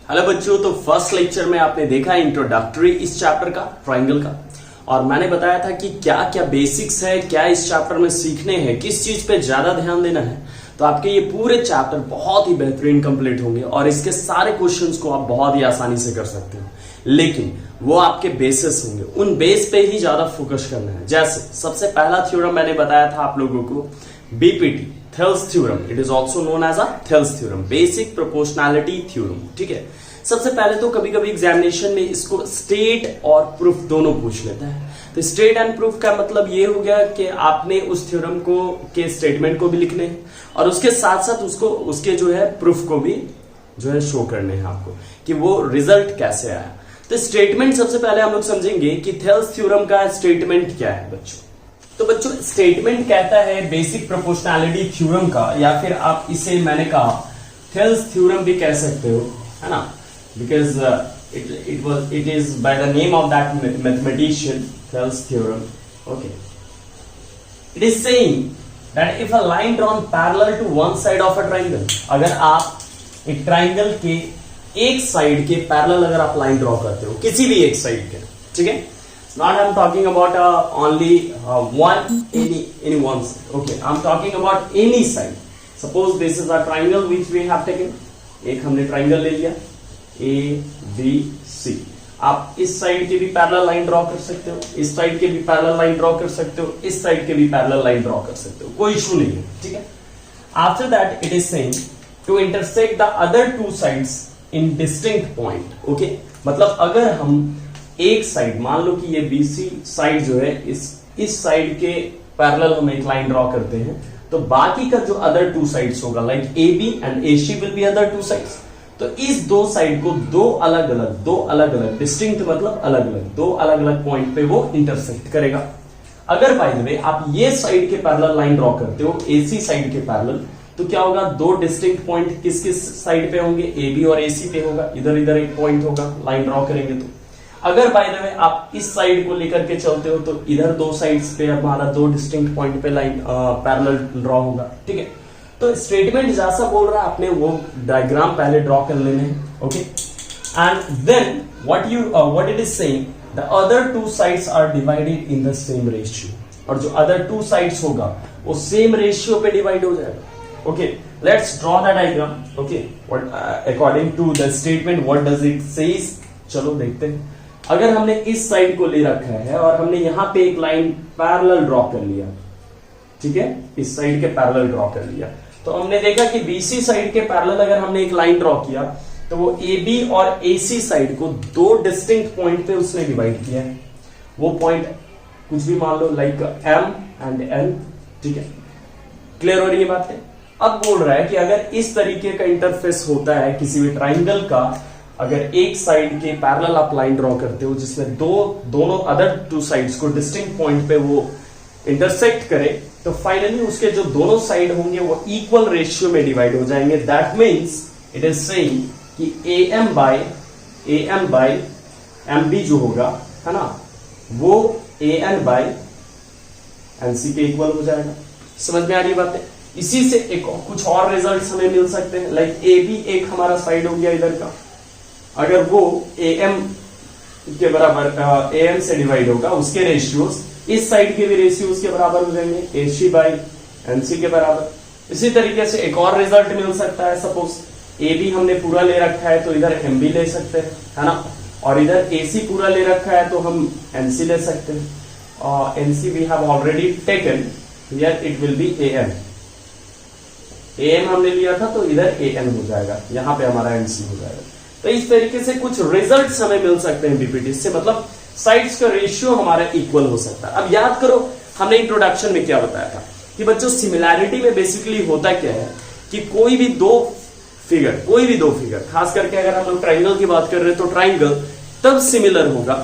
Hello बच्चों, तो first lecture में आपने देखा इंट्रोडक्टरी इस चैप्टर का, ट्राइंगल का, और मैंने बताया था कि क्या क्या बेसिक्स है, क्या इस चैप्टर में सीखने हैं, किस चीज पे ज्यादा ध्यान देना है। तो आपके ये पूरे चैप्टर बहुत ही बेहतरीन कंप्लीट होंगे और इसके सारे क्वेश्चंस को आप बहुत ही आसानी से कर सकते हो, लेकिन वो आपके बेसिस होंगे, उन बेस पे ही ज्यादा फोकस करना है। जैसे सबसे पहला थ्योरम मैंने बताया था आप लोगों को, BPT, Thales theorem. It is also known as a Thales theorem, basic proportionality theorem. ठीक है, सबसे पहले तो कभी कभी एग्जामिनेशन में इसको स्टेट और प्रूफ दोनों पूछ लेता है। तो स्टेट एंड प्रूफ का मतलब ये हो गया कि आपने उस थ्योरम को के स्टेटमेंट को भी लिखने हैं और उसके साथ साथ उसको उसके जो है प्रूफ को भी जो है शो करने हैं आपको कि वो रिजल्ट कैसे आया। तो स्टेटमेंट सबसे पहले हम लोग समझेंगे कि थेल्स थ्योरम का स्टेटमेंट क्या है बच्चों। तो बच्चों स्टेटमेंट कहता है बेसिक प्रोपोर्शनैलिटी थ्योरम का, या फिर आप इसे मैंने कहा थेल्स थ्योरम भी कह सकते हो, है ना, because it is by the name of that mathematician, Thales theorem. Okay, it is saying that if a line drawn parallel to one side of a triangle, अगर आप एक ट्राइंगल के एक साइड के पैरेलल अगर आप लाइन ड्रॉ करते हो, किसी भी एक साइड के, ठीक है, not I'm talking about only any one side. Okay, I'm talking about any side. Suppose this is a triangle which we have taken. एक हमने ट्राइंगल ले लिया ABC, आप इस साइड के भी पैरेलल लाइन ड्रॉ कर सकते हो, इस साइड के भी पैरेलल लाइन ड्रॉ कर सकते हो, इस साइड के भी पैरेलल लाइन ड्रॉ कर सकते हो, कोई इशू नहीं है। ठीक है, after that it is saying to intersect the other two sides in distinct point. Okay, मतलब अगर हम एक साइड, मान लो कि ये BC साइड जो है इस साइड के पैरेलल हम एक लाइन ड्रॉ करते हैं, तो बाकी का जो अदर टू साइड्स होगा like AB and AC will be other two sides, तो इस दो साइड को दो अलग अलग डिस्टिंक्ट मतलब अलग अलग दो अलग अलग पॉइंट पे वो इंटरसेक्ट करेगा। अगर बाय द वे आप ये साइड के पैरेलल लाइन ड्रॉ करते हो AC साइड के पैरेलल, तो क्या होगा, दो डिस्टिंक्ट पॉइंट किस किस साइड पे होंगे, AB और AC पे होगा, इधर इधर एक पॉइंट होगा लाइन ड्रॉ करेंगे। तो अगर बाय द वे आप इस साइड को लेकर के चलते हो तो इधर दो साइड्स पे हमारा दो डिस्टिंक्ट पॉइंट पे लाइन पैरेलल ड्रॉ होगा। ठीक है, तो स्टेटमेंट जैसा बोल रहा है आपने वो डायग्राम पहले ड्रॉ कर लेने हैं। Okay, and then what it is saying, the other two sides are divided in the same ratio, और जो अदर टू साइड्स होगा वो सेम रेशियो पे डिवाइड हो जाएगा। Okay, let's draw the diagram. Okay, according to the statement what does it says, चलो देखते हैं। अगर हमने इस साइड को ले रखा है और हमने यहां पे एक लाइन पैरेलल ड्रॉ कर लिया, ठीक है, इस साइड के पैरेलल ड्रॉ कर लिया, तो हमने देखा कि BC साइड के पैरेलल अगर हमने एक लाइन ड्रॉ किया तो वो AB और AC साइड को दो डिस्टिंक्ट पॉइंट पे उसने डिवाइड किया है। वो पॉइंट कुछ भी मान लो लाइक M एंड N। ठीक है, क्लियर हो रही है बातें। अब बोल रहा है कि अगर इस तरीके का इंटरफेस होता है किसी भी ट्राइंगल का, अगर एक साइड के पैरेलल आप लाइन ड्रॉ करते हो जिसमें दोनों अदर टू साइड्स को डिस्टिंक्ट पॉइंट पे वो इंटरसेक्ट करे, तो फाइनली उसके जो दोनों साइड होंगे वो इक्वल रेशियो में डिवाइड हो जाएंगे। That means it is saying कि AM बाय MB जो होगा, है ना, वो AN बाय NC के इक्वल हो जाएगा। समझ में आ रही बात है। इसी से एक कुछ और रिजल्ट्स हमें मिल सकते हैं, लाइक AB एक हमारा साइड हो गया इधर का, अगर वो AM के बराबर AM से डिवाइड होगा, उसके रेशियोज इस साइड के भी रेशियो उसके बराबर हो जाएंगे, AC बाई NC के बराबर। इसी तरीके से एक और रिजल्ट मिल सकता है, सपोज AB हमने पूरा ले रखा है तो इधर MB ले सकते हैं, है ना, और इधर AC पूरा ले रखा है तो हम NC ले सकते हैं, और NC we have already taken, here it will be AM हमने लिया था तो इधर AN हो जाएगा, यहाँ पे हमारा NC हो जाएगा। तो इस तरीके से कुछ रिजल्ट्स हमें मिल सकते हैं बीपीटी से, मतलब साइड्स का रेशियो हमारा इक्वल हो सकता है। अब याद करो हमने इंट्रोडक्शन में क्या बताया था कि बच्चों सिमिलैरिटी में बेसिकली होता क्या है कि कोई भी दो फिगर, खास करके अगर हम लोग ट्राइंगल की बात कर रहे हैं तो ट्राइंगल तब सिमिलर होगा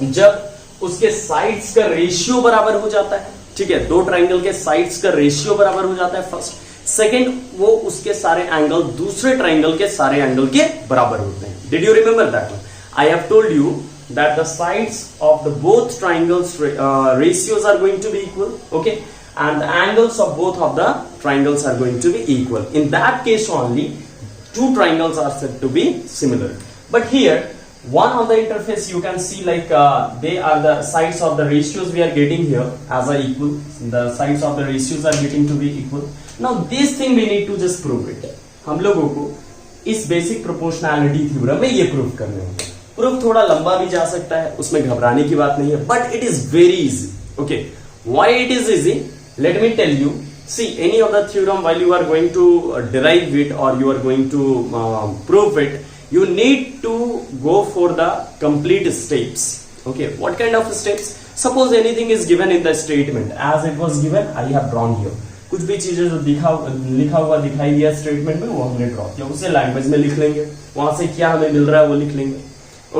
जब उसके साइड्स का रेशियो बराबर हो जाता है। ठीक है, दो ट्राइंगल के साइड्स का रेशियो बराबर हो जाता है फर्स्ट, सेकेंड वो उसके सारे एंगल दूसरे ट्राइंगल के सारे एंगल के बराबर होते हैं। Did you remember that? I have told you that the sides of the both triangles ratios are going to be equal, okay, and the angles of both of the triangles are going to be equal. In that case only two triangles are said to be similar. But here one on the interface you can see like they are the sides of the ratios we are getting here as a equal. The sides of the ratios are getting to be equal. Now this thing we need to just prove it. हम लोगों को इस basic proportionality theorem में ये proof करने होंगे. Proof थोड़ा लंबा भी जा सकता है, उसमें घबराने की बात नहीं है, but it is very easy. Okay, why it is easy? Let me tell you. See, any of the theorem while you are going to derive it or you are going to prove it, you need to go for the complete steps. Okay, what kind of steps? Suppose anything is given in the statement as it was given, I have drawn here. कुछ भी चीजें जो लिखा हुआ दिखाई दिया statement में वो हमने ड्रॉ किया, उसे लैंग्वेज में लिख लेंगे, वहां से क्या हमें मिल रहा है वो लिख लेंगे.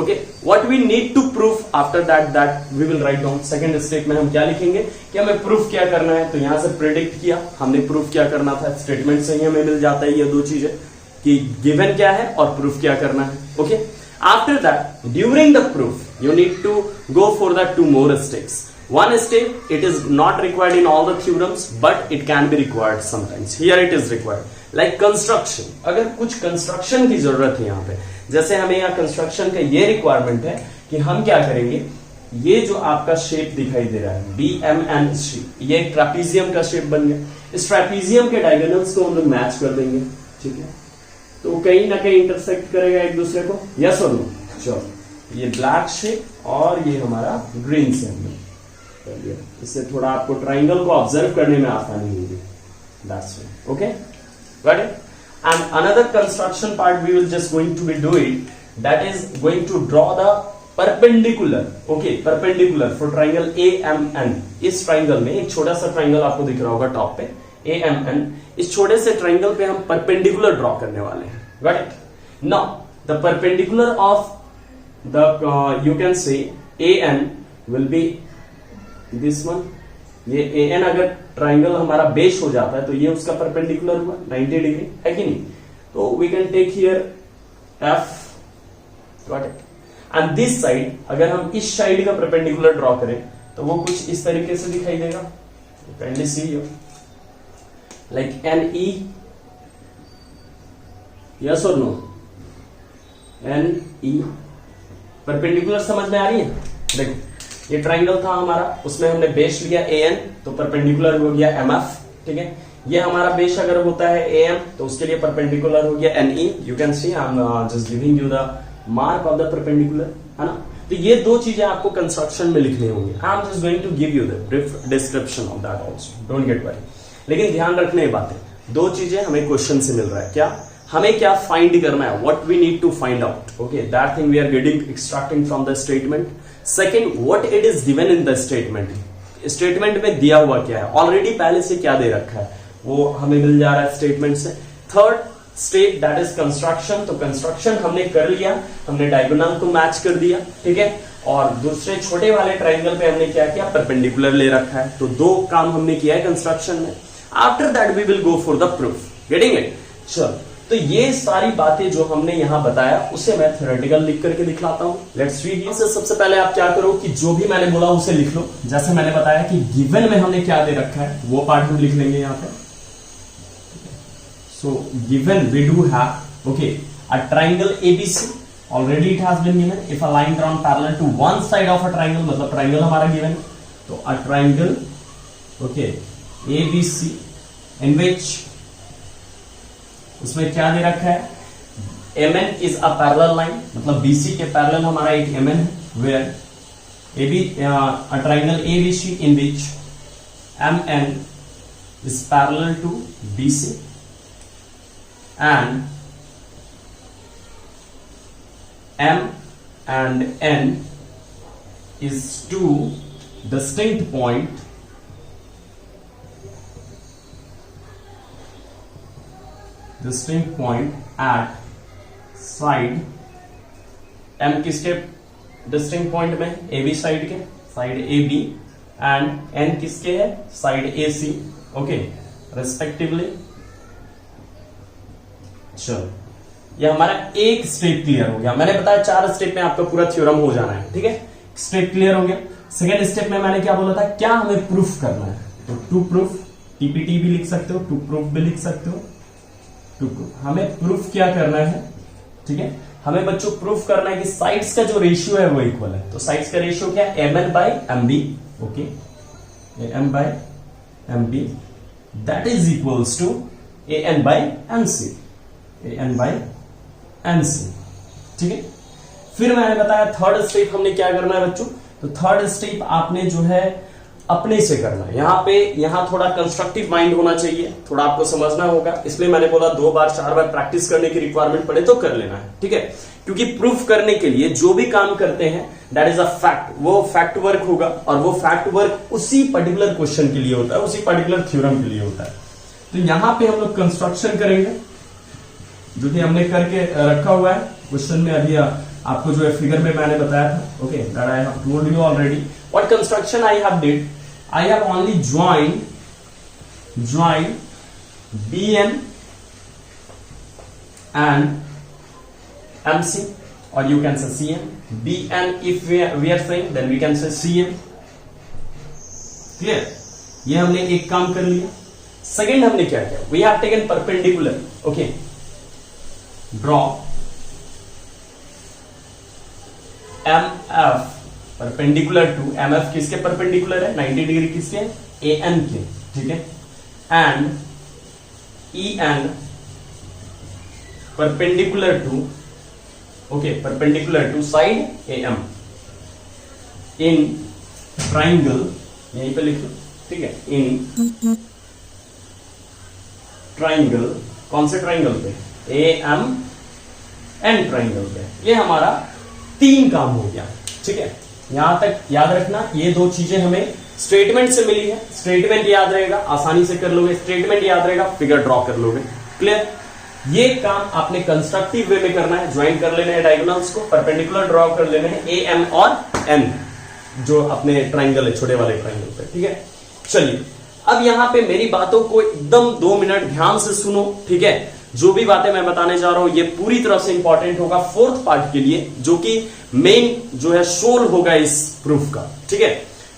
Okay, what we need to proof after that we will write down. Second step में हम क्या लिखेंगे कि हमें प्रूफ क्या करना है. तो यहां से प्रेडिक्ट किया हमने, प्रूफ क्या करना था, स्टेटमेंट से ही हमें मिल जाता है ये दो चीजें कि गिवन क्या है और प्रूफ क्या करना है. Okay, after that during the proof you need to go for the two more steps. One step, it is not required in all the theorems, but it can be required sometimes. Here it is required. Like construction. अगर कुछ construction की जरूरत है यहाँ पे, जैसे हमें यहाँ construction का ये requirement है कि हम क्या करेंगे, ये जो आपका शेप दिखाई दे रहा है BMN शेप, ये एक ट्रापीजियम का शेप बन गया. इस ट्रापीजियम के डायगोनल्स को हम लोग मैच कर देंगे. ठीक है, तो कहीं ना कहीं इंटरसेक्ट करेगा एक दूसरे को. यस और नो? चलो, ये ब्लैक शेप और ये हमारा ग्रीन शेप में. इससे थोड़ा आपको ट्राइंगल को ऑब्जर्व करने में आसानी होगी. That's it. Okay, got it? And another construction part we will just going to be doing, that is going to draw the perpendicular. Okay, perpendicular for triangle AMN. इस ट्राइंगल में एक छोटा सा ट्राइंगल आपको दिख रहा होगा टॉप पे AMN. इस छोटे से ट्राइंगल पे हम परपेंडिकुलर ड्रॉ करने वाले हैं. Got it? Now the perpendicular of the you can say AN will be this one. ये एन अगर ट्राइंगल हमारा बेस हो जाता है तो ये उसका परपेंडिकुलर हुआ 90 डिग्री, है कि नहीं? तो we can take here F. Got it? And this side अगर हम इस साइड का परपेंडिकुलर ड्रॉ करें तो वो कुछ इस तरीके से दिखाई देगा. Can see you like N E. Yes और नो? एन ई परपेंडिकुलर समझ में आ रही है? देखो, ये ट्राइंगल था हमारा, उसमें हमने बेस लिया AN तो परपेंडिकुलर हो गया MF. ठीक है, ये हमारा बेस अगर होता है AM तो उसके लिए परपेंडिकुलर हो गया NE. You can see I am just giving you the mark of the perpendicular, है ना? तो ये दो चीजें आपको कंस्ट्रक्शन में लिखनी होंगी. I am just going to give you the description of that also, don't get worry. लेकिन ध्यान रखने की बात है, दो चीजें हमें क्वेश्चन से मिल रहा है. क्या हमें क्या फाइंड करना है, what we need to find out. Okay, that thing we are getting extracting from the statement. Second, what it is given in the statement. Statement में दिया हुआ क्या है, ऑलरेडी पहले से क्या दे रखा है वो हमें मिल जा रहा है स्टेटमेंट से. Third step that is construction. तो कंस्ट्रक्शन हमने कर लिया, हमने डायगोनल को मैच कर दिया. ठीक है, और दूसरे छोटे वाले ट्राइंगल पे हमने क्या किया, परपेंडिकुलर ले रखा है. तो दो काम हमने किया है कंस्ट्रक्शन में. After that we will go for the proof. Getting it? चलो, तो ये सारी बातें जो हमने यहां बताया उसे मैं थ्योरेटिकल लिख करके दिखलाता हूं. Let's read. सबसे पहले आप क्या करो कि जो भी मैंने बोला उसे लिख लो. जैसे मैंने बताया कि गिवन में हमने क्या दे रखा है वो पार्ट हम लिख लेंगे यहां पे. So given we do have okay a triangle ABC. Already it has been given. If a line drawn parallel to one side of a triangle, मतलब ट्राइंगल हमारा गिवन है. तो a triangle okay ABC in which, उसमें क्या दे रखा है, MN is a parallel line, मतलब BC के पैरेलल हमारा एक MN है. Where AB a triangle ABC in which MN is parallel to BC and M and N is two distinct point at side. M किसके distinct point में, AB side के, side AB, and N किसके है, side AC. Okay, respectively. चलो, ये हमारा एक step clear हो गया. मैंने बताया 4 स्टेप में आपका पूरा थ्योरम हो जाना है. ठीक है, स्टेप क्लियर हो गया. सेकेंड स्टेप में मैंने क्या बोला था, क्या हमें प्रूफ करना है. तो टू प्रूफ, TPT भी लिख सकते हो, टू प्रूफ भी लिख सकते हो. टू प्रूफ, हमें प्रूफ क्या करना है, ठीक है, हमें बच्चों प्रूफ करना है कि साइड्स का जो रेशियो है वो इक्वल है। तो साइड्स का रेशियो क्या है, mn by mb, okay, am by mb that is equals to an by nc, an by nc, ठीक है। फिर मैंने बताया थर्ड स्टेप हमने क्या करना है बच्चों, तो थर्ड स्टेप आपने जो है अपने से करना है। यहां थोड़ा कंस्ट्रक्टिव माइंड होना चाहिए, थोड़ा आपको समझना होगा, इसलिए मैंने बोला 2 बार 4 बार प्रैक्टिस करने की रिक्वायरमेंट पड़े तो कर लेना है, ठीक है। क्योंकि प्रूफ करने के लिए जो भी काम करते हैं दैट इज अ फैक्ट, वो फैक्ट वर्क होगा, और वो फैक्ट वर्क उसी पर्टिकुलर क्वेश्चन के लिए होता है, उसी पर्टिकुलर थ्योरम के लिए होता है। तो यहां पे हम लोग कंस्ट्रक्शन करेंगे, जो कि हमने करके रखा हुआ है क्वेश्चन में, अभी आपको जो है फिगर में मैंने बताया था, okay, that I have told you already. What construction I have did, I have only joined BN and MC, or you can say CM. BN if we are saying, then we can say CM. Clear? ये हमने एक काम कर लिया। Second हमने क्या किया, we have taken perpendicular, okay, draw MF perpendicular to, MF किसके परपेंडिकुलर है, 90 डिग्री किसके, AN के, ठीक है, and EN perpendicular to, okay, perpendicular to side AM in triangle, यहीं पे लिखो, ठीक है, इन ट्राइंगल, कौन से ट्राइंगल पे, AM एंड ट्राइंगल पे। ये हमारा 3 काम हो गया, ठीक है। यहां तक याद रखना, ये 2 चीजें हमें स्टेटमेंट से मिली है, स्टेटमेंट याद रहेगा, आसानी से कर लोगे, स्टेटमेंट याद रहेगा, फिगर ड्रॉ कर लोगे, क्लियर। ये काम आपने कंस्ट्रक्टिव वे में करना है, ज्वाइन कर लेने हैं डायगोनल्स को, परपेंडिकुलर ड्रॉ कर लेने हैं AM और N, जो अपने ट्राइंगल है, छोटे वाले ट्राइंगल पे, ठीक है। चलिए अब यहां पे मेरी बातों को एकदम 2 मिनट ध्यान से सुनो, ठीक है। जो भी बातें मैं बताने जा रहा हूं ये पूरी तरह से इंपॉर्टेंट होगा 4th पार्ट के लिए, जो कि मेन जो है सोल होगा इस प्रूफ का, ठीक है।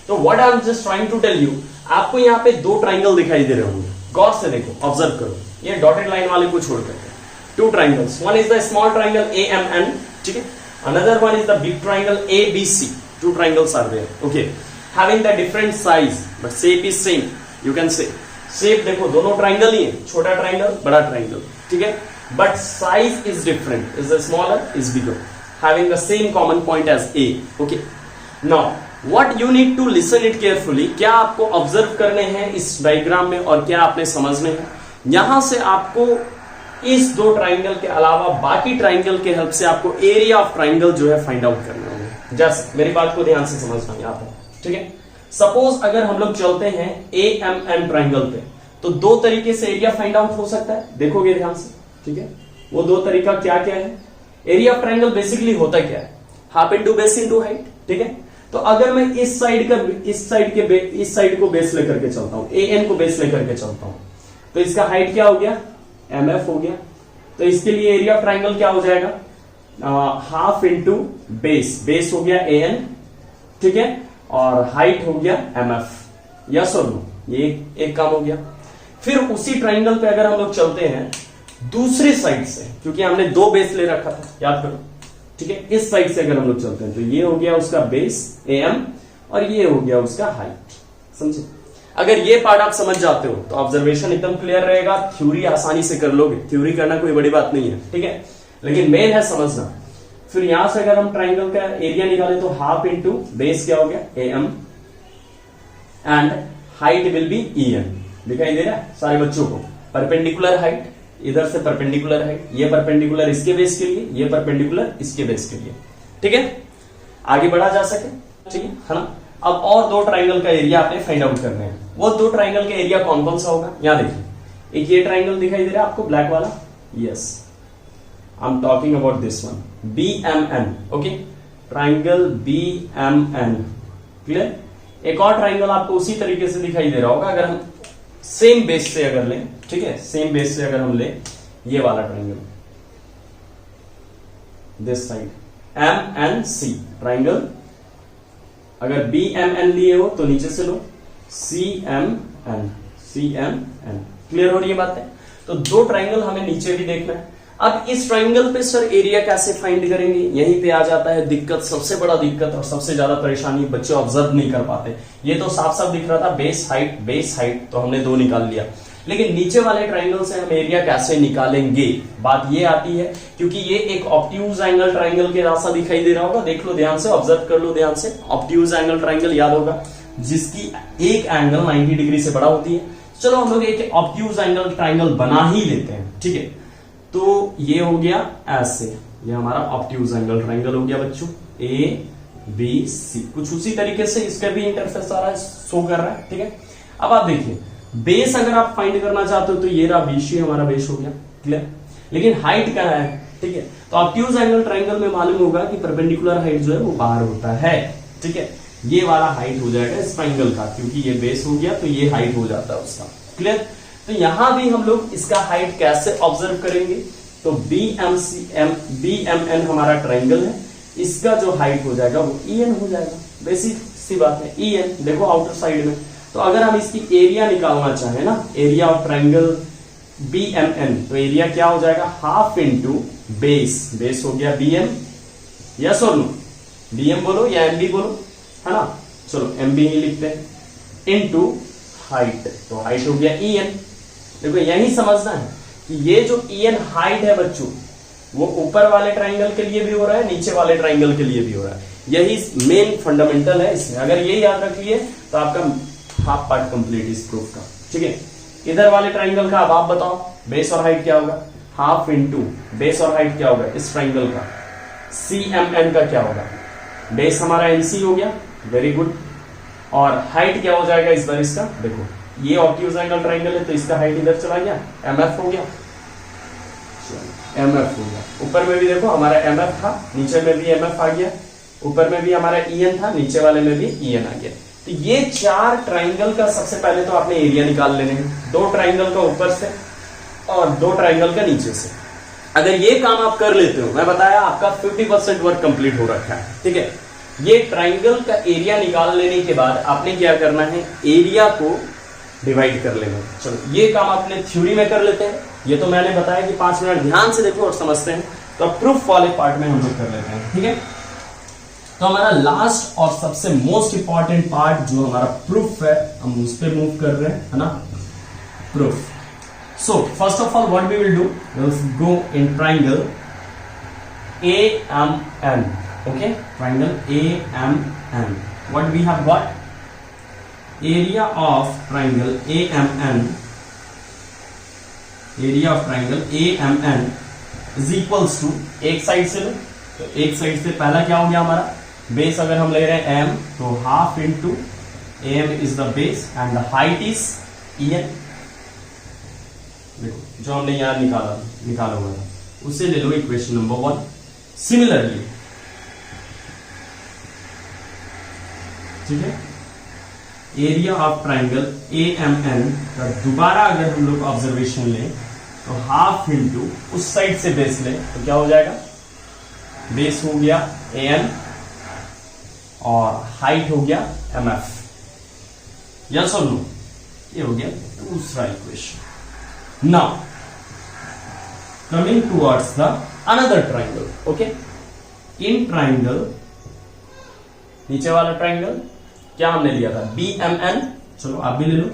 तो what I am just trying to tell you, आपको यहां पे 2 ट्राइंगल दिखाई दे रहे होंगे, गौर से देखो, ऑब्जर्व करो, ये डॉटेड लाइन वाले को छोड़ करके 2 triangles, one is the small triangle AMN, ठीक है, another one is the big triangle ABC, 2 triangles are there, okay, having the different size but shape is same, you can say shape देखो दोनों triangle ही है, छोटा triangle बड़ा triangle, ठीक है, but size is different, is the smaller is bigger, having the same common point as A, okay. Now what you need to listen it carefully, क्या आपको observe करने हैं इस डायग्राम में और क्या आपने समझने हैं। यहां से आपको इस 2 ट्राइंगल के अलावा बाकी ट्राइंगल के हेल्प से आपको एरिया ऑफ ट्राइंगल जो है फाइंड आउट करना होगा। जस्ट मेरी बात को ध्यान से समझना यहां पर, ठीक है। सपोज अगर हम लोग चलते हैं AMN ट्राइंगल पे, तो 2 तरीके से एरिया फाइंड आउट हो सकता है, देखोगे ध्यान से, ठीक है। वो 2 तरीका क्या क्या है, एरिया ऑफ ट्राइंगल बेसिकली होता क्या है, half into base into height, ठीक है। तो अगर मैं इस साइड को बेस लेकर के चलता हूं, AN को बेस लेकर के चलता हूं, तो इसका हाइट क्या हो गया, MF हो गया। तो इसके लिए एरिया ऑफ ट्राइंगल क्या हो जाएगा, हाफ इंटू बेस हो गया AN, ठीक है, और हाइट हो गया MF, यस और नो, ये एक काम हो गया। फिर उसी ट्राइंगल पे अगर हम लोग चलते हैं दूसरी साइड से, क्योंकि हमने 2 बेस ले रखा था, याद करो, ठीक है, इस साइड से अगर हम लोग चलते हैं तो ये हो गया उसका बेस AM और ये हो गया उसका हाइट, समझे। अगर ये पार्ट आप समझ जाते हो तो ऑब्जर्वेशन एकदम क्लियर रहेगा, थ्योरी आसानी से कर लोगे, थ्योरी करना कोई बड़ी बात नहीं है, ठीक है, लेकिन मेन है समझना। फिर यहां से अगर हम ट्राइंगल का एरिया निकाले तो हाफ इंटू बेस क्या हो गया AM and height will be EN, दिखाई दे रहा है सारे बच्चों को, परपेंडिकुलर हाइट, इधर से परपेंडिकुलर हाइट, ये परपेंडिकुलर इसके बेस के लिए, ये परपेंडिकुलर इसके बेस के लिए, ठीक है, आगे बढ़ा जा सके, ठीक है ना। अब और 2 ट्राइंगल का एरिया आपने फाइंड आउट करने हैं। वो 2 ट्राइंगल का एरिया कौन कौन सा होगा, यहां देखिए, एक ये ट्राइंगल दिखाई दे रहा है आपको ब्लैक वाला, yes, I am talking about this one, BMN, okay, triangle BMN, clear. एक और ट्राइंगल आपको उसी तरीके से दिखाई दे रहा होगा, अगर हम सेम बेस से अगर लें, ठीक है, सेम बेस से अगर हम लें ये वाला triangle, this side MNC triangle, अगर BMN लिए हो तो नीचे से लो CMN, क्लियर हो रही है बात है। तो दो ट्राइंगल हमें नीचे भी देखना है। अब इस ट्राइंगल पे सर एरिया कैसे फाइंड करेंगे, यहीं पे आ जाता है दिक्कत, सबसे बड़ा दिक्कत और सबसे ज्यादा परेशानी, बच्चे ऑब्जर्व नहीं कर पाते। ये तो साफ साफ दिख रहा था बेस हाइट, तो हमने 2 निकाल लिया, लेकिन नीचे वाले ट्राइंगल से हम एरिया कैसे निकालेंगे, बात ये आती है। क्योंकि ये एक ऑब्ट्यूज एंगल ट्राइंगल के जैसा दिखाई दे रहा होगा, देख लो ध्यान से, ऑब्जर्व कर लो ध्यान से। ऑब्ट्यूज एंगल ट्राइंगल याद होगा, जिसकी एक एंगल 90 डिग्री से बड़ा होती है। चलो हम लोग एक ऑब्ट्यूज एंगल ट्राइंगल बना ही लेते हैं, ठीक है। तो ये हो गया ऐसे, ये हमारा ऑब्ट्यूज एंगल ट्राइंगल हो गया बच्चों, ABC। कुछ उसी तरीके से इसका भी इंटरफेस आ रहा है, शो कर रहा है, ठीक है। अब आप देखिए, बेस अगर आप फाइंड करना चाहते हो तो ये रहा BC, हमारा बेस हो गया, क्लियर। लेकिन हाइट क्या है, ठीक है। तो ऑब्ट्यूज एंगल ट्राइंगल में मालूम होगा कि परपेंडिकुलर हाइट जो है वो बाहर होता है, ठीक है। ये वाला हाइट हो जाएगा इस ट्राइंगल का, क्योंकि ये बेस हो गया तो ये हाइट हो जाता है उसका, क्लियर। तो यहां भी हम लोग इसका हाइट कैसे ऑब्जर्व करेंगे, तो BMN हमारा ट्राइंगल है, इसका जो हाइट हो जाएगा वो EN हो जाएगा, बेसिक सी बात है। EN देखो आउटर साइड में, तो अगर हम इसकी एरिया निकालना चाहें ना, एरिया ऑफ ट्राइंगल BMN, तो एरिया क्या हो जाएगा, हाफ इंटू बेस हो गया BM, यस और नो, BM बोलो या MB बोलो, है ना। चलो MB ही लिखते हैं, इनटू हाइट, तो हाइट हो गया EN। देखो यही समझना है कि ये जो EN हाइट है बच्चों, वो ऊपर वाले ट्राइंगल के लिए भी हो रहा है, नीचे वाले ट्राइंगल के लिए भी हो रहा है। यही मेन फंडामेंटल है इसमें, अगर ये याद रख लिए तो आपका हाफ पार्ट कंप्लीट इस प्रूफ का, ठीक है। इधर वाले ट्राइंगल का अब आप बताओ, बेस और हाइट क्या होगा, हाफ इंटू बेस और हाइट क्या होगा इस ट्राइंगल का, CMN का क्या होगा, बेस हमारा NC हो गया, वेरी गुड। और हाइट क्या हो जाएगा इस बार इसका, देखो ये ऑब्ट्यूज एंगल ट्राइंगल है तो इसका हाइट इधर चला गया, MF हो गया, MF हो गया। ऊपर में भी देखो हमारा MF था, नीचे में भी MF आ गया, ऊपर में भी हमारा EN था, नीचे वाले में भी EN आ गया। तो ये 4 ट्राइंगल का सबसे पहले तो आपने एरिया निकाल लेने हैं, 2 ट्राइंगल का ऊपर से और 2 ट्राइंगल का नीचे से। अगर ये काम आप कर लेते हो, मैं बताया आपका 50% वर्क कंप्लीट हो रखा है, ठीक है। ये ट्राइंगल का एरिया निकाल लेने के बाद आपने क्या करना है, एरिया को डिवाइड कर लेना। चलो ये काम आपने थ्योरी में कर लेते हैं, ये तो मैंने बताया कि 5 मिनट ध्यान से देखो और समझते हैं। तो अब प्रूफ वाले पार्ट में हम लोग कर लेते हैं, ठीक है। तो हमारा लास्ट और सबसे मोस्ट इंपॉर्टेंट पार्ट जो हमारा प्रूफ है, हम उस पर मूव कर रहे हैं, है ना, proof. So first of all what we will do, we will go in triangle AMN, okay, triangle AMN. What we have got, area of triangle AMN, area of triangle AMN is equals to, एक side से लो, तो एक side से पहला क्या हो गया हमारा, बेस अगर हम ले रहे हैं M, तो half into AM is the base and the height is EN। देखो जो हमने यहां निकाला हुआ था उसे ले लो इक्वेशन नंबर 1। सिमिलरली, ठीक है, एरिया ऑफ ट्राइंगल AMN का दोबारा अगर हम लोग ऑब्जर्वेशन लें तो हाफ इंटू उस साइड से बेस लें तो क्या हो जाएगा, बेस हो गया AN और हाइट हो गया MF, यस और नो, ये हो गया दूसरा equation. Now coming towards the another triangle, okay. In triangle, नीचे वाला ट्राइंगल क्या हमने लिया था, BMN, चलो आप भी ले लो,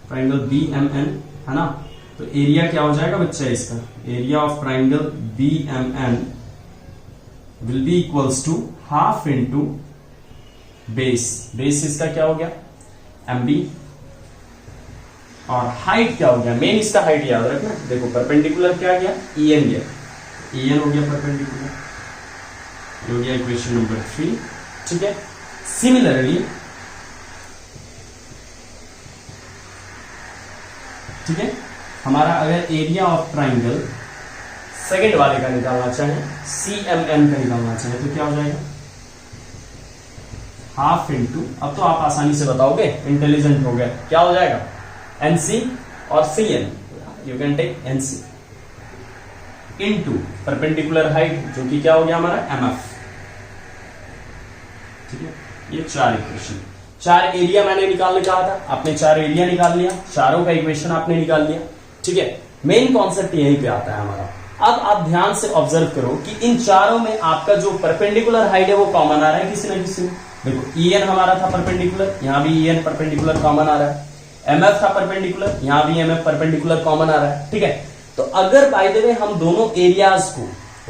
ट्राइंगल BMN, है ना। तो एरिया क्या हो जाएगा बच्चा इसका, area of triangle BMN will be equals to half into base इसका क्या हो गया MB, और हाइट क्या हो गया, मेन इसका हाइट याद रखना, देखो परपेंडिकुलर क्या गया, EN गया, EN हो गया परपेंडिकुलर, हो गया इक्वेशन नंबर 3, ठीक है। सिमिलरली, ठीक है, हमारा अगर एरिया ऑफ ट्राइंगल सेकंड वाले का निकालना चाहे, CMN का निकालना चाहे तो क्या हो जाएगा, हाफ इंटू, अब तो आप आसानी से बताओगे, इंटेलिजेंट हो गए, क्या हो जाएगा NC और CN, you can take NC into perpendicular height जो कि क्या हो गया हमारा MF, ठीक है। ये 4 इक्वेशन, 4 एरिया मैंने निकालने कहा था, आपने 4 एरिया निकाल लिया, चारों का इक्वेशन आपने निकाल लिया, ठीक है। मेन कॉन्सेप्ट यहीं पे आता है हमारा। अब आप ध्यान से ऑब्जर्व करो कि इन चारों में आपका जो परपेंडिकुलर हाइट है वो कॉमन आ रहा है किसी ना किसी में। देखो EN हमारा था परपेंडिकुलर, यहां भी EN परपेंडिकुलर कॉमन आ रहा है। MF था परपेंडिकुलर, यहां भी MF परपेंडिकुलर कॉमन आ रहा है, ठीक है। तो अगर बाय द वे हम दोनों एरियाज को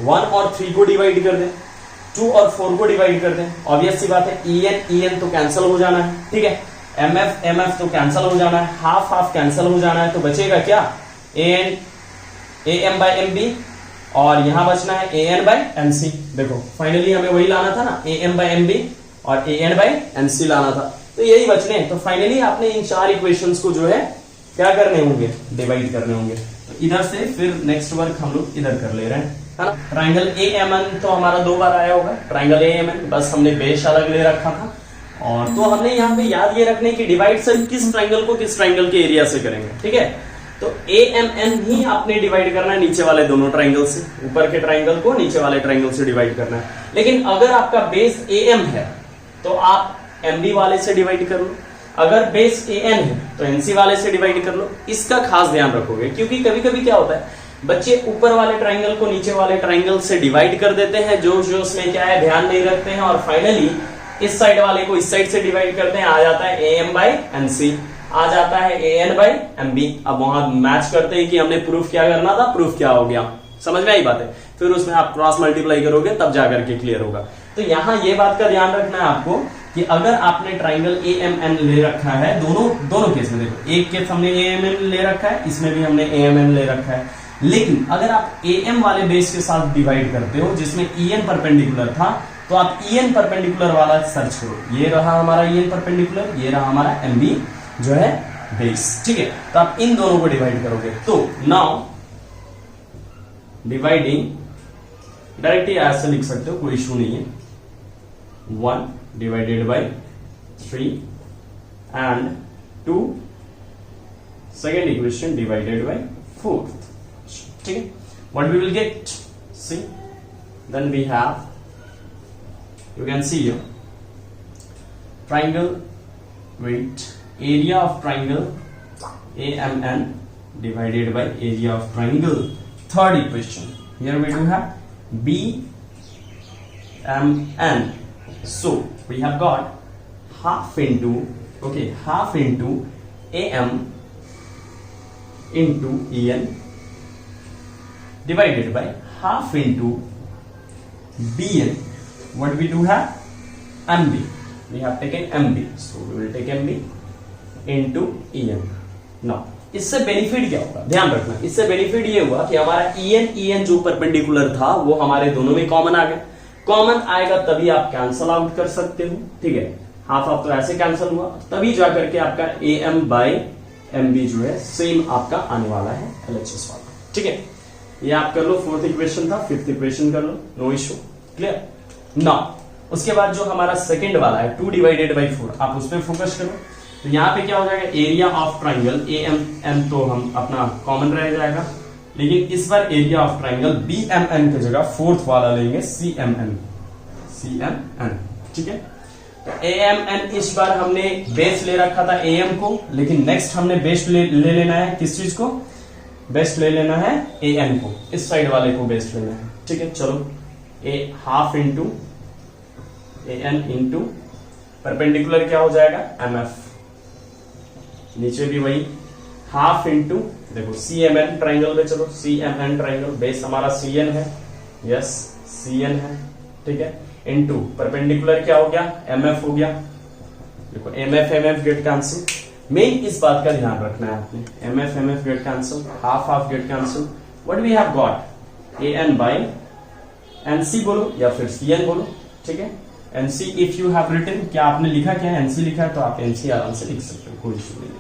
1 और 3 को डिवाइड कर दें, 2 और 4 को डिवाइड कर दें, ऑब्वियस सी बात है EN तो कैंसिल हो जाना है, ठीक है। MF तो कैंसिल हो जाना है, हाफ हाफ कैंसिल हो जाना है, तो बचेगा क्या AM by MB और यहां बचना है AN by MC। देखो फाइनली हमें वही लाना था ना, AM by MB और AN by MC लाना था, तो यही बचने। तो फाइनली आपने इन चार इक्वेशंस को जो है क्या करने होंगे, डिवाइड करने होंगे। तो इधर से फिर नेक्स्ट वर्क हम लोग इधर कर ले रहे हैं, है ना। ट्राइंगल AMN तो हमारा 2 बार आया होगा, ट्राइंगल AMN, बस हमने बेस अलग ले रखा था। और तो हमने यहाँ पे याद ये रखने की डिवाइड से किस ट्राइंगल को किस ट्राइंगल के एरिया से करेंगे, ठीक है। तो AMN ही आपने डिवाइड करना है नीचे वाले दोनों ट्राइंगल से, ऊपर के ट्राइंगल को नीचे वाले ट्राइंगल से डिवाइड करना है। लेकिन अगर आपका बेस AM है तो आप MB वाले से डिवाइड कर लो, अगर बेस AN है तो NC वाले से डिवाइड कर लो। इसका खास ध्यान रखोगे, क्योंकि कभी कभी क्या होता है, बच्चे ऊपर वाले ट्राइंगल को नीचे वाले ट्राइंगल से डिवाइड कर देते हैं, जो उसमें क्या है ध्यान नहीं रखते हैं, और फाइनली इस साइड वाले को इस साइड से डिवाइड करते हैं, आ जाता है AM by NC, आ जाता है AN by MB। अब वहां मैच करते हैं कि हमने प्रूफ क्या करना था, प्रूफ क्या हो गया, समझ में आई बात है। फिर उसमें आप क्रॉस मल्टीप्लाई करोगे तब जाकर के क्लियर होगा। तो यहां ये बात का ध्यान रखना है आपको कि अगर आपने ट्राइंगल AMN ले रखा है, दोनों केस में देखो, एक केस हमने AMN ले रखा है, इसमें भी हमने AMN ले रखा है। लेकिन अगर आप AM वाले बेस के साथ डिवाइड करते हो जिसमें EN परपेंडिकुलर था, तो आप EN परपेंडिकुलर वाला सर्च करो। ये रहा हमारा EN परपेंडिकुलर, ये रहा हमारा MB जो है बेस, ठीक है। तो आप इन दोनों को डिवाइड करोगे। तो नाउ डिवाइडिंग डायरेक्टली ऐसे लिख सकते हो, कोई इशू नहीं है। 1 divided by 3 and 2 second equation divided by 4, ठीक है। What we will get, see then we have, you can see here triangle, wait, area of triangle AMN divided by area of triangle, third equation. Here we do have BMN, so we have got half into AM into EN divided by half into BN. What we do have, MB, we have taken MB, so we will take MB into EN. Now इससे benefit क्या होगा, ध्यान रखना, इससे benefit ये हुआ कि हमारा EN जो परपेंडिकुलर था वो हमारे दोनों में कॉमन आ गया। कॉमन आएगा तभी आप कैंसल आउट कर सकते हो, ठीक है। हाफ हाफ तो ऐसे कैंसल हुआ, तभी जाकर के आपका AM by MB जो है सेम आपका आने वाला है LHS वाला, ठीक है। ये आप कर लो, फोर्थ इक्वेशन था, फिफ्थ इक्वेशन कर लो, नो इशू, क्लियर। ना उसके बाद जो हमारा सेकंड वाला है 2 डिवाइडेड बाई 4, आप उस पर फोकस करो। तो यहाँ पे क्या हो जाएगा, एरिया ऑफ ट्राइंगल AMN तो हम अपना कॉमन रह जाएगा, लेकिन इस बार एरिया ऑफ ट्राइंगल BMN की जगह फोर्थ वाला लेंगे CMN, ठीक है। तो AMN इस बार हमने बेस ले रखा था AM को, लेकिन नेक्स्ट हमने बेस ले लेना है, किस चीज को, बेस ले लेना है AN को, इस साइड वाले को बेस लेना है, ठीक है। चलो half into AN into perpendicular क्या हो जाएगा MF, नीचे भी वही हाफ इंटू, देखो CMN ट्राइंगल पे, चलो CMN ट्राइंगल, बेस हमारा CN है, यस CN है, ठीक है, इंटू परपेंडिकुलर क्या हो गया, MF हो गया। देखो MF गेट कैंसिल, मेन इस बात का ध्यान रखना है आपने, MF get cancel, half half get cancel. What we have got, AN by NC बोलो या फिर CN बोलो, ठीक है। NC if you have written, क्या आपने लिखा, क्या NC लिखा है तो आप NC आराम से लिख सकते हो, कोई इशू नहीं है।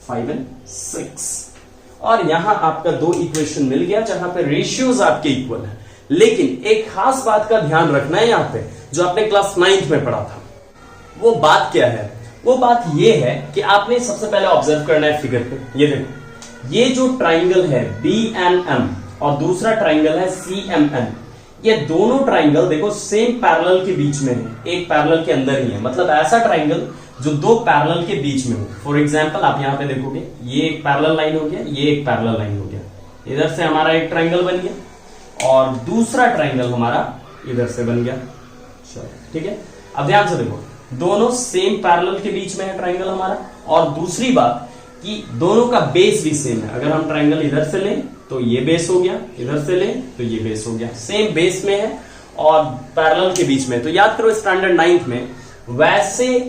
5 and 6, और यहां आपका 2 इक्वेशन मिल गया जहां पे रेशियोज आपके इक्वल है। लेकिन एक खास बात का ध्यान रखना है यहाँ पे, जो आपने क्लास 9th में पढ़ा था, वो बात क्या है, वो बात ये है कि आपने सबसे पहले ऑब्जर्व करना है फिगर पे। ये देखो, ये जो ट्राइंगल है BNM और दूसरा ट्राइंगल है CMN, ये दोनों ट्राइंगल देखो सेम पैरेलल के बीच में है, एक पैरेलल के अंदर ही है। मतलब ऐसा ट्राइंगल जो 2 पैरेलल के बीच में हो। फॉर एग्जांपल आप यहां पे देखोगे, ये एक पैरेलल लाइन हो गया, ये एक पैरेलल लाइन हो गया, इधर से हमारा एक ट्राइंगल बन गया और दूसरा ट्राइंगल हमारा इधर से बन गया। चलो ठीक है, अब ध्यान से देखो, दोनों सेम पैरेलल के बीच में है ट्राइंगल हमारा, और दूसरी बात कि दोनों का बेस भी सेम है। अगर हम ट्राइंगल इधर से लें तो ये बेस हो गया, इधर से लें तो ये बेस हो गया, सेम बेस में है और पैरेलल के बीच में। तो याद करो स्टैंडर्ड 9th में वैसे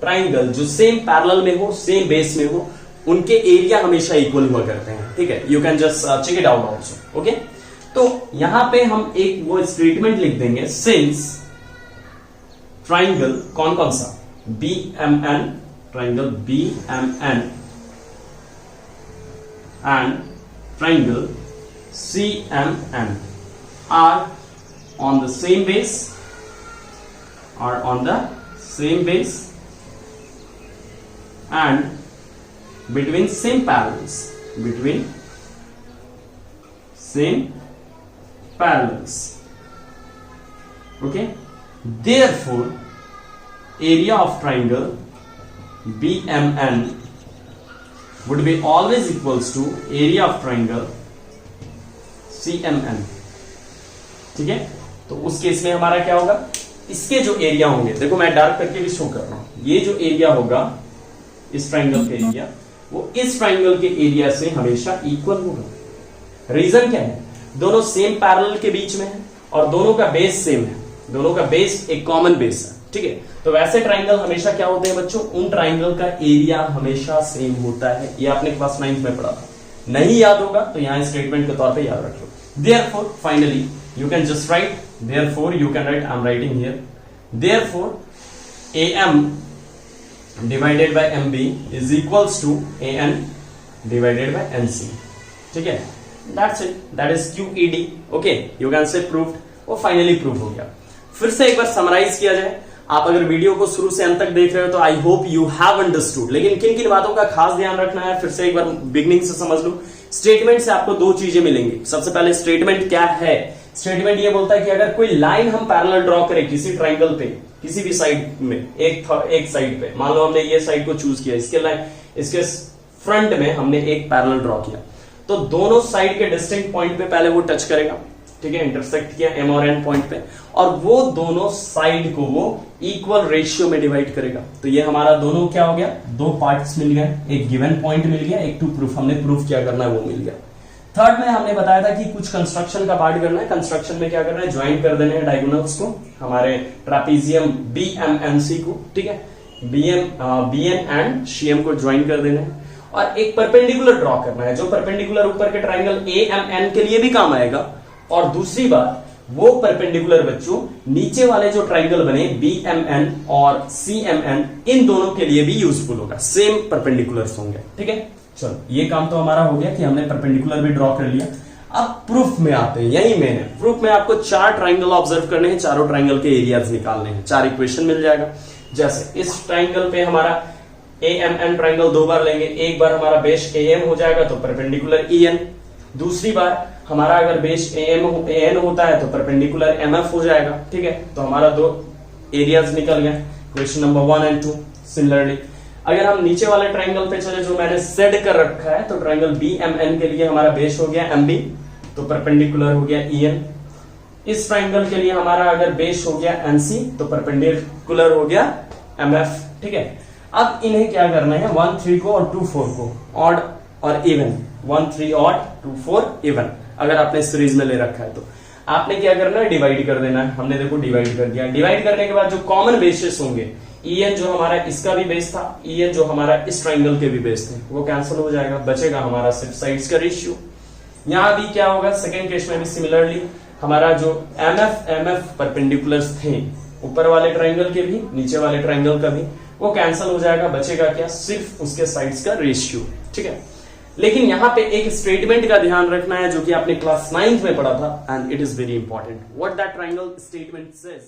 ट्राइंगल जो सेम पैरेलल में हो, सेम बेस में हो, उनके एरिया हमेशा इक्वल हुआ करते हैं। ठीक है, you can just check it out also. Okay, तो यहां पे हम एक वो स्टेटमेंट लिख देंगे, सिंस ट्राइंगल कौन कौन सा, BMN, triangle BMN and triangle CMN are on the same base, and between same parallels, okay, therefore area of triangle BMN would be always equals to area of triangle CMN। ठीक है, तो उस case में हमारा क्या होगा, इसके जो एरिया होंगे, देखो मैं डार्क करके भी शो कर रहा हूं, ये जो एरिया होगा इस ट्राइंगल के एरिया, वो इस ट्राइंगल के एरिया से हमेशा इक्वल होगा। रीजन क्या है, दोनों सेम पैरेलल के बीच में है और दोनों का बेस सेम है, दोनों का बेस एक कॉमन बेस है। ठीक है, तो वैसे ट्राइंगल हमेशा क्या होते हैं बच्चों, उन ट्राइंगल का एरिया हमेशा सेम होता है। ये आपने क्लास 9th में पढ़ा था, नहीं याद होगा तो यहां स्टेटमेंट के तौर पे याद रखो। Therefore finally you can just write, therefore you can write, I'm writing here, therefore AM divided by MB is equals to AN divided by NC। ठीक है, that's it, that is QED। okay, you can say proved, वो finally prove हो गया। फिर से एक बार summarise किया जाए, आप अगर वीडियो को शुरू से अंत तक देख रहे हो तो I hope you have understood, लेकिन किन किन बातों का खास ध्यान रखना है फिर से एक बार बिगनिंग से समझ लो। स्टेटमेंट से आपको दो चीजें मिलेंगी। सबसे पहले स्टेटमेंट क्या है, स्टेटमेंट ये बोलता है कि अगर कोई लाइन हम पैरेलल ड्रॉ करें किसी ट्राइंगल पे, किसी भी साइड में, एक साइड पे, मान लो हमने ये साइड को चूज किया, इसके लाइन, इसके फ्रंट में हमने एक पैरेलल ड्रॉ किया, तो दोनों साइड के डिस्टिंक्ट पॉइंट पे पहले वो टच करेगा। ठीक है, इंटरसेक्ट किया M और N पॉइंट पे, और वो दोनों साइड को वो इक्वल रेशियो में डिवाइड करेगा। तो ये हमारा दोनों क्या हो गया, दो पार्ट्स मिल गए, एक गिवन पॉइंट मिल गया, एक टू प्रूफ, हमने प्रूफ क्या करना है वो मिल गया। थर्ड में हमने बताया था कि कुछ कंस्ट्रक्शन का पार्ट करना है। कंस्ट्रक्शन में क्या करना है, ज्वाइन कर देने हैं डायगोनल्स को, हमारे ट्रापीजियम BMNC को। ठीक है, BN एंड CM को ज्वाइन कर देना है, और एक परपेंडिकुलर ड्रॉ करना है, जो परपेंडिकुलर ऊपर के ट्राइंगल AMN के लिए भी काम आएगा, और दूसरी बात वो परपेंडिकुलर बच्चों नीचे वाले जो ट्राइंगल बने BMN और CMN, इन दोनों के लिए भी यूजफुल होगा, सेम परपेंडिकुलर्स होंगे। ठीक है, चलो ये काम तो हमारा हो गया कि हमने परपेंडिकुलर भी ड्रॉ कर लिया। अब प्रूफ में आते हैं, यही मेन है। प्रूफ में आपको 4 ट्राइंगल ऑब्जर्व करने हैं, चारों ट्राइंगल के एरियाज निकालने हैं, 4 इक्वेशन मिल जाएगा। जैसे इस ट्राइंगल पे हमारा AMN ट्राइंगल 2 बार लेंगे, एक बार हमारा बेस AM हो जाएगा तो परपेंडिकुलर EN, दूसरी बार हमारा अगर बेस AN होता है तो परपेंडिकुलर MF हो जाएगा। ठीक है, तो हमारा 2 एरियाज निकल गए, क्वेश्चन नंबर 1 और 2। सिमिलरली अगर हम नीचे वाले ट्राइंगल पे चले जो मैंने सेट कर रखा है, तो ट्राइंगल BMN के लिए हमारा बेस हो गया MB, तो परपेंडिकुलर हो गया EN। इस ट्राइंगल के लिए हमारा अगर बेस हो गया NC, तो परपेंडिकुलर हो गया MF। ठीक है, अब इन्हें क्या करना है, 1 3 को और 2 4 को, ऑड और इवन, 1 3 ऑड 2 4 इवन, अगर आपने सीरीज में ले रखा है तो आपने क्या करना है, डिवाइड कर देना है। हमने देखो डिवाइड कर दिया। डिवाइड करने के बाद जो कॉमन बेसिस होंगे, EN जो हमारा इसका भी बेस था, EN जो हमारा इस ट्राइंगल के भी बेस थे, वो कैंसिल हो जाएगा, बचेगा हमारा सिर्फ साइड्स का रेशियो। यहां भी क्या होगा, सेकेंड केस में भी सिमिलरली हमारा जो MF परपेंडिकुलर्स थे, ऊपर वाले ट्राइंगल के भी नीचे वाले ट्राइंगल का भी, वो कैंसिल हो जाएगा, बचेगा क्या, सिर्फ उसके साइड्स का रेशियो। ठीक है, लेकिन यहां पे एक स्टेटमेंट का ध्यान रखना है जो कि आपने क्लास 9th में पढ़ा था, and it is very important. What that triangle statement says,